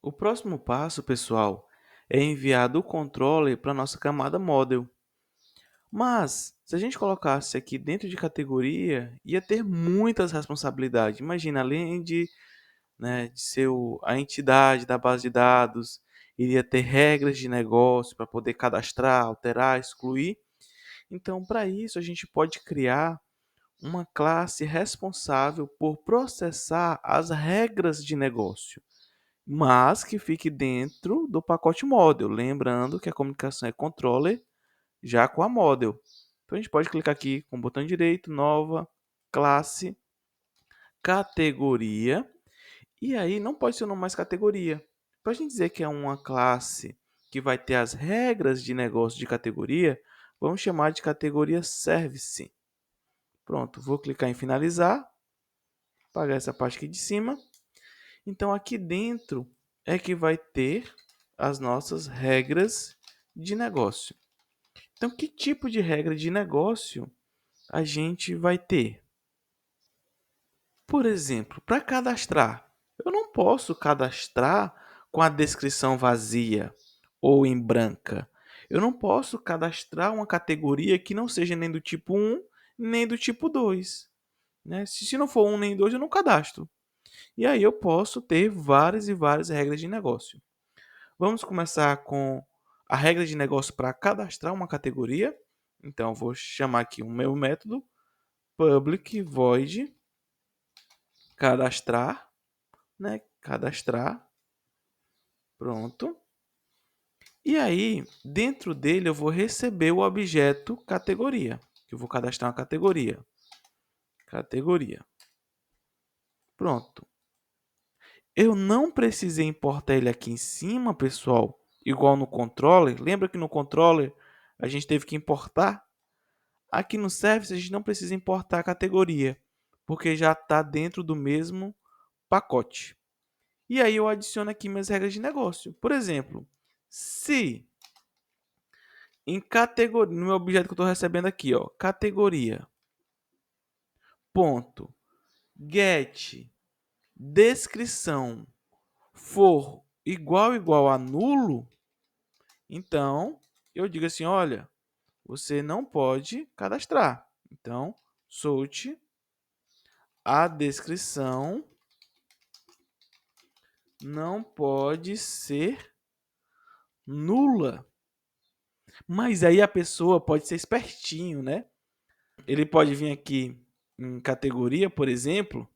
O próximo passo, pessoal, é enviar do controller para nossa camada model. Mas, se a gente colocasse aqui dentro de categoria, ia ter muitas responsabilidades. Imagina, além de ser a entidade da base de dados, iria ter regras de negócio para poder cadastrar, alterar, excluir. Então, para isso, a gente pode criar uma classe responsável por processar as regras de negócio, mas que fique dentro do pacote model. Lembrando que a comunicação é controller já com a model. Então a gente pode clicar aqui com o botão direito, nova, classe, categoria, e aí não pode ser o nome mais categoria. Para a gente dizer que é uma classe que vai ter as regras de negócio de categoria, vamos chamar de categoria service. Pronto, vou clicar em finalizar, apagar essa parte aqui de cima. Então aqui dentro é que vai ter as nossas regras de negócio. Então, que tipo de regra de negócio a gente vai ter? Por exemplo, para cadastrar, eu não posso cadastrar com a descrição vazia ou em branca. Eu não posso cadastrar uma categoria que não seja nem do tipo 1, nem do tipo 2. Né? Se não for 1 nem 2, eu não cadastro. E aí eu posso ter várias e várias regras de negócio. Vamos começar com a regra de negócio para cadastrar uma categoria. Então, vou chamar aqui o meu método public void cadastrar, né? Cadastrar, pronto. E aí, dentro dele, eu vou receber o objeto categoria, que eu vou cadastrar uma categoria. Categoria. Pronto. Eu não precisei importar ele aqui em cima, pessoal, igual no controller. Lembra que no controller a gente teve que importar? Aqui no Service a gente não precisa importar a categoria, porque já está dentro do mesmo pacote. E aí eu adiciono aqui minhas regras de negócio. Por exemplo, se em categoria, no meu objeto que eu estou recebendo aqui, ó, categoria, ponto, get, descrição for igual a nulo, então eu digo assim, olha, você não pode cadastrar. Então, solte a descrição não pode ser nula. Mas aí a pessoa pode ser espertinho, né? Ele pode vir aqui em categoria, por exemplo,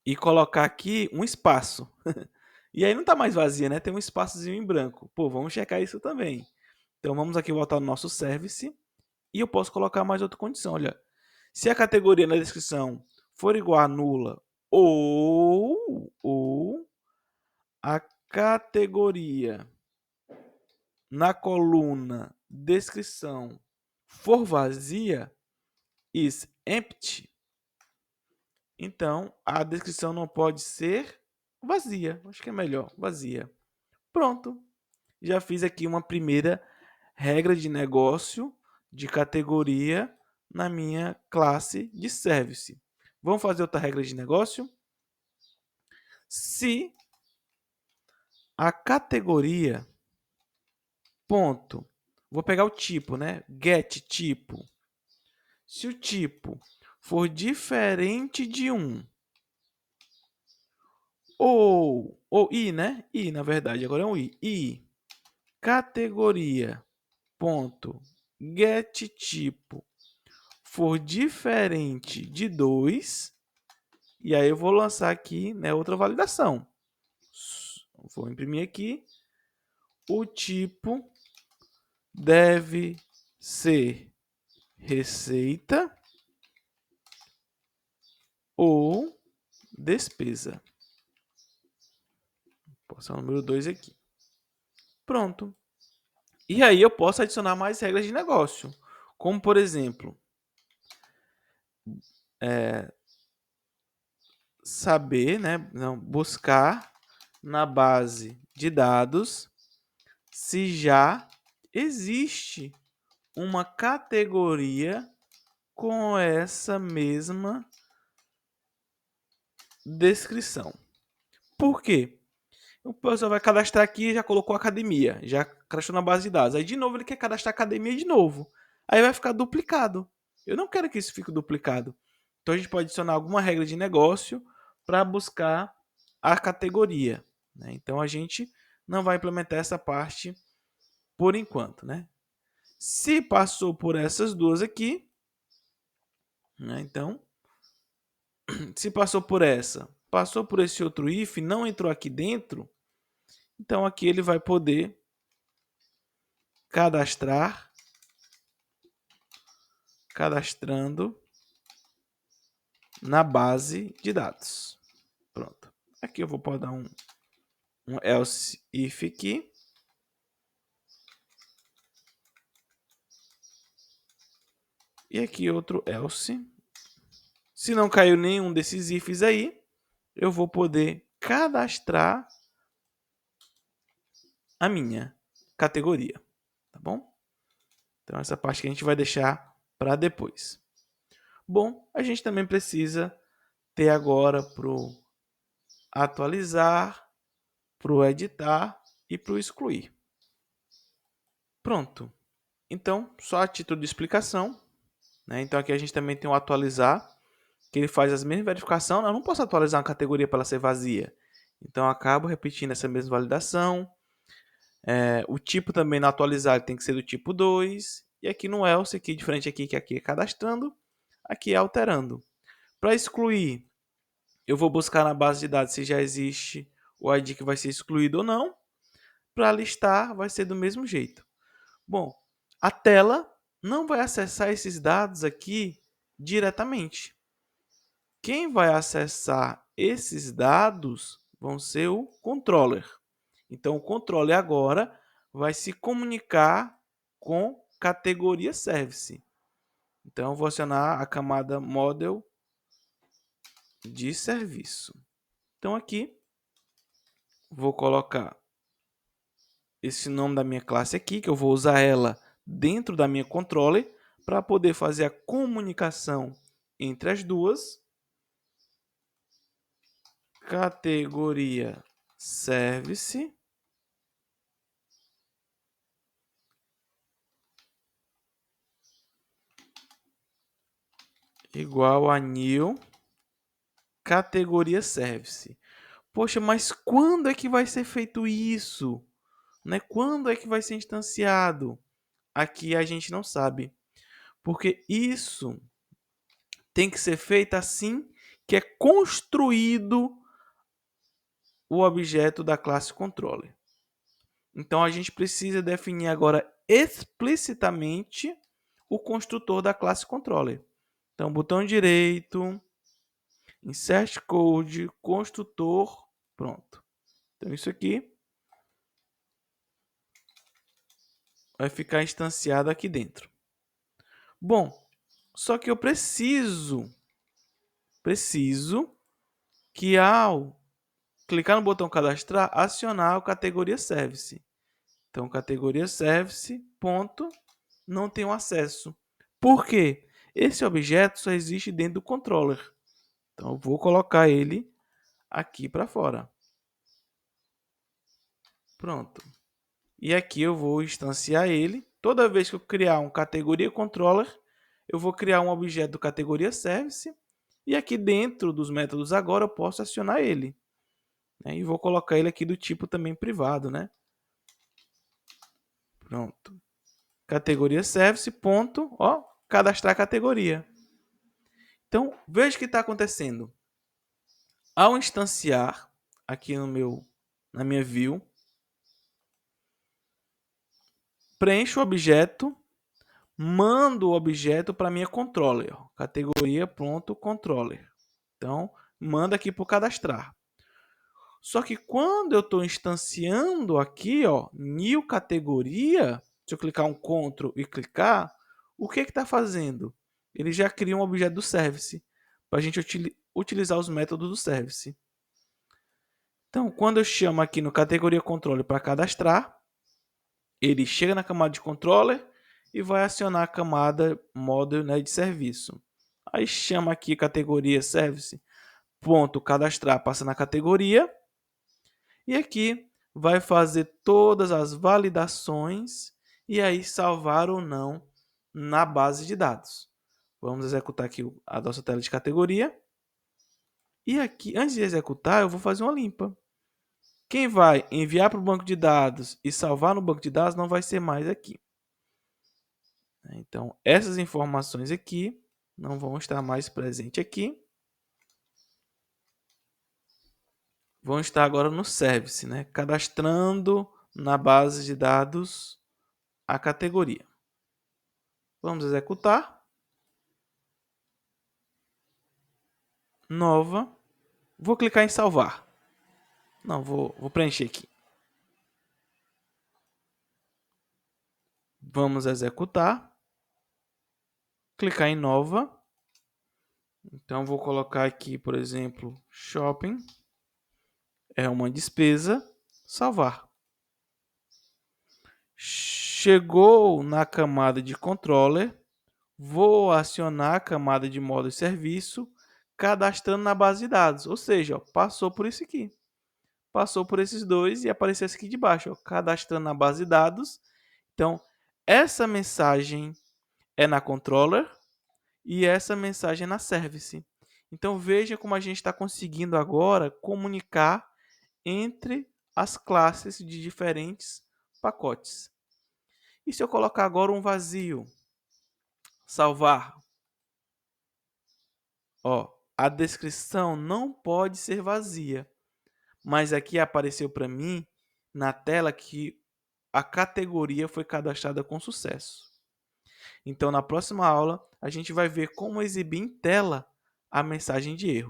e colocar aqui um espaço. E aí não está mais vazia, né? Tem um espaçozinho em branco. Pô, vamos checar isso também. Então vamos aqui voltar no nosso service e eu posso colocar mais outra condição. Olha, se a categoria na descrição for igual a nula ou a categoria na coluna descrição for vazia, is empty, então a descrição não pode ser vazia. Acho que é melhor, vazia. Pronto. Já fiz aqui uma primeira regra de negócio de categoria na minha classe de service. Vamos fazer outra regra de negócio? Se a categoria ponto, vou pegar o tipo, né? Get tipo. Se o tipo for diferente de 1 ou i, né? I, na verdade, agora é um i. I categoria ponto get tipo for diferente de 2, e aí eu vou lançar aqui, né, outra validação. Vou imprimir aqui. O tipo deve ser receita ou despesa. Vou passar o número 2 aqui. Pronto. E aí eu posso adicionar mais regras de negócio. Como, por exemplo, saber, né, buscar na base de dados se já existe uma categoria com essa mesma descrição. Por quê? O pessoal vai cadastrar aqui, já colocou academia, já cadastrou na base de dados. Aí de novo ele quer cadastrar academia de novo. Aí vai ficar duplicado. Eu não quero que isso fique duplicado. Então a gente pode adicionar alguma regra de negócio para buscar a categoria, né? Então a gente não vai implementar essa parte por enquanto, né? Se passou por essas duas aqui, né? Então, se passou por essa, passou por esse outro if, não entrou aqui dentro, então aqui ele vai poder cadastrando na base de dados. Pronto. Aqui eu vou poder dar um else if aqui. E aqui outro else. Se não caiu nenhum desses ifs aí, eu vou poder cadastrar a minha categoria, tá bom? Então essa parte que a gente vai deixar para depois. Bom, a gente também precisa ter agora para o atualizar, para o editar e para o excluir. Pronto. Então, só a título de explicação, né? Então aqui a gente também tem o atualizar, que ele faz as mesmas verificações. Eu não posso atualizar uma categoria para ela ser vazia. Então eu acabo repetindo essa mesma validação. O tipo também no atualizar tem que ser do tipo 2. E aqui no else, aqui de frente aqui, que aqui é cadastrando, aqui é alterando. Para excluir, eu vou buscar na base de dados se já existe o ID que vai ser excluído ou não. Para listar, vai ser do mesmo jeito. Bom, a tela não vai acessar esses dados aqui diretamente. Quem vai acessar esses dados vão ser o controller. Então, o controller agora vai se comunicar com categoria service. Então, eu vou acionar a camada model de serviço. Então, aqui, vou colocar esse nome da minha classe aqui, que eu vou usar ela dentro da minha controller para poder fazer a comunicação entre as duas. Categoria service igual a new categoria service. Poxa, mas quando é que vai ser feito isso? Né? Quando é que vai ser instanciado? Aqui a gente não sabe. Porque isso tem que ser feito assim que é construído o objeto da classe controller. Então a gente precisa definir agora explicitamente o construtor da classe controller. Então, botão direito, insert code, construtor, pronto. Então isso aqui vai ficar instanciado aqui dentro. Bom, só que eu preciso que ao clicar no botão cadastrar, acionar a categoria service. Então, categoria service, ponto, não tenho acesso. Por quê? Esse objeto só existe dentro do controller. Então, eu vou colocar ele aqui para fora. Pronto. E aqui eu vou instanciar ele. Toda vez que eu criar um categoria controller, eu vou criar um objeto do categoria service. E aqui dentro dos métodos agora eu posso acionar ele. E vou colocar ele aqui do tipo também privado, né? Pronto. Categoria service, ponto, ó, cadastrar categoria. Então, veja o que está acontecendo. Ao instanciar aqui na minha view, preencho o objeto, mando o objeto para minha controller, categoria, pronto, controller. Então, manda aqui para o cadastrar. Só que quando eu estou instanciando aqui, ó, new categoria, se eu clicar um Ctrl e clicar, o que está fazendo? Ele já cria um objeto do service para a gente utilizar os métodos do service. Então, quando eu chamo aqui no categoria controller para cadastrar, ele chega na camada de controller e vai acionar a camada model, né, de serviço. Aí chama aqui categoria service, ponto cadastrar, passa na categoria. E aqui vai fazer todas as validações e aí salvar ou não na base de dados. Vamos executar aqui a nossa tela de categoria. E aqui, antes de executar, eu vou fazer uma limpa. Quem vai enviar para o banco de dados e salvar no banco de dados não vai ser mais aqui. Então, essas informações aqui não vão estar mais presentes aqui. Vão estar agora no service, né? Cadastrando na base de dados a categoria. Vamos executar. Nova. Vou clicar em salvar. Não, vou preencher aqui. Vamos executar. Clicar em nova. Então, vou colocar aqui, por exemplo, shopping. É uma despesa. Salvar. Chegou na camada de controller. Vou acionar a camada de modo de serviço, cadastrando na base de dados. Ou seja, ó, passou por isso aqui. Passou por esses dois e apareceu esse aqui de baixo, ó, cadastrando na base de dados. Então, essa mensagem é na controller e essa mensagem é na service. Então, veja como a gente está conseguindo agora comunicar entre as classes de diferentes pacotes. E se eu colocar agora um vazio? Salvar. Ó, a descrição não pode ser vazia, mas aqui apareceu para mim na tela que a categoria foi cadastrada com sucesso. Então, na próxima aula, a gente vai ver como exibir em tela a mensagem de erro.